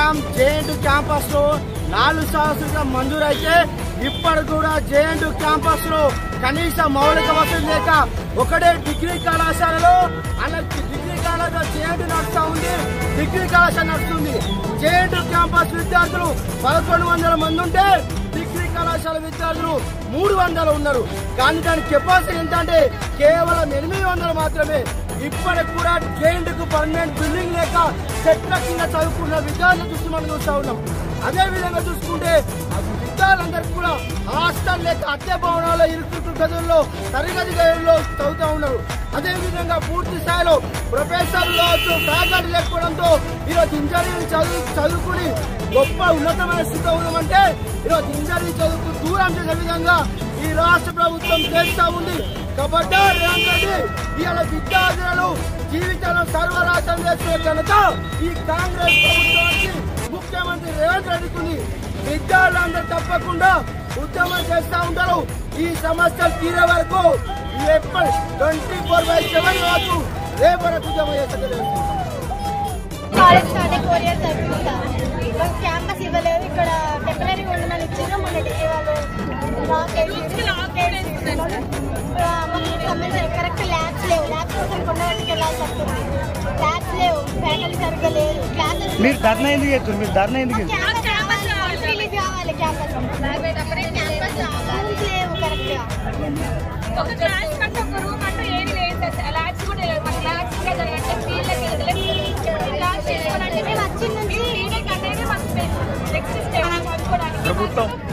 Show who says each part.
Speaker 1: ప్రకారం JNT campus లో 4 సంవత్సరాలుగా మంజూరైతే ఇప్పటి కూడా జేఎన్టీ క్యాంపస్ లో కనీస మౌలిక వసతులు లేక ఒకటే డిగ్రీ కళాశాలలో అలా డిగ్రీ కళాశాల జేఎన్టీ నడుస్తూ ఉంది, డిగ్రీ కళాశాల నడుస్తుంది. జేఎన్టీ క్యాంపస్ విద్యార్థులు 1100 మంది ఉంటే డిగ్రీ కళాశాల విద్యార్థులు 300 ఉన్నారు. కానీ దాని కెపాసిటీ ఏంటంటే కేవలం 800 మాత్రమే. ఇప్పటికి కూడా జేఎన్టీకు పర్మనెంట్ బిల్డింగ్ లేక చెట్ల కింద చదువుకున్న విద్యార్థులు చూసి మనం చూస్తూ ఉన్నాం. అదే విధంగా చూసుకుంటే విద్యార్థులందరికీ కూడా హాస్టల్ లేక అద్దె భవనాల్లో ఇరుకు గదుల్లో తరగతి గదుల్లో చదువుతూ ఉన్నారు. అదే విధంగా పూర్తి స్థాయిలో ప్రొఫెసర్లు కావచ్చు ఫ్యాకల్టీ లేకపోవడంతో ఈరోజు ఇంజనీరింగ్ చదువుకుని గొప్ప ఉన్నతమైన స్థితిలో ఉన్నామంటే ఈరోజు ఇంజనీరింగ్ చదువుకు దూరం చేసే విధంగా ఈ రాష్ట్ర ప్రభుత్వం చేస్తూ ఉంది. కాబట్టి ఇవాళ విద్యార్థులను జీవితాలను సర్వనాశనం చేసే కనుక ఈ కాంగ్రెస్ ప్రభుత్వానికి ముఖ్యమంత్రి రేవంత్ రెడ్డికి విద్యార్థులందరూ తప్పకుండా ఉద్యమం చేస్తూ ఉంటారు. ఈ సమస్యలు తీరే వరకు 24/7 కావచ్చు రేపు వరకు ఉద్యమం చేస్తారు.
Speaker 2: క్యాంపస్ ఇవ్వలేదు, ఇక్కడ టెంపరీ ఉండమని ఇచ్చారు. మన డిగ్రీ వాళ్ళు కరెక్ట్ ల్యాబ్స్ లేవు, ల్యాబ్స్ కోసం కొండగట్టుకు వెళ్ళాల్సి వస్తుంది. ల్యాబ్స్ లేవు, ఫ్యాకల్టీ సరిగ్గా లేదు, క్లాసెస్
Speaker 3: మీరు ధర్నా ఎందుకు చేస్తారు? మీరు ధర్నా ఎందుకు
Speaker 2: రిలీజ్ కావాలి. క్యాంపస్ లేవు కరెక్ట్ గా.
Speaker 4: ఒక క్లాస్ కంటే ఒక రూమ్ అంటూ ఏది లేదు సార్. ల్యాబ్స్ కూడా లేదు. మన ల్యాబ్స్ కూడా జరగట్లేదు, ఫీల్డ్కి వెళ్ళలేదు. క్లాస్ చేసుకోవాలంటే మేము వచ్చింది నుంచి ఫీల్డ్ అనేది మాకు నెక్స్ట్ స్టెప్ చదువుకోవడానికి.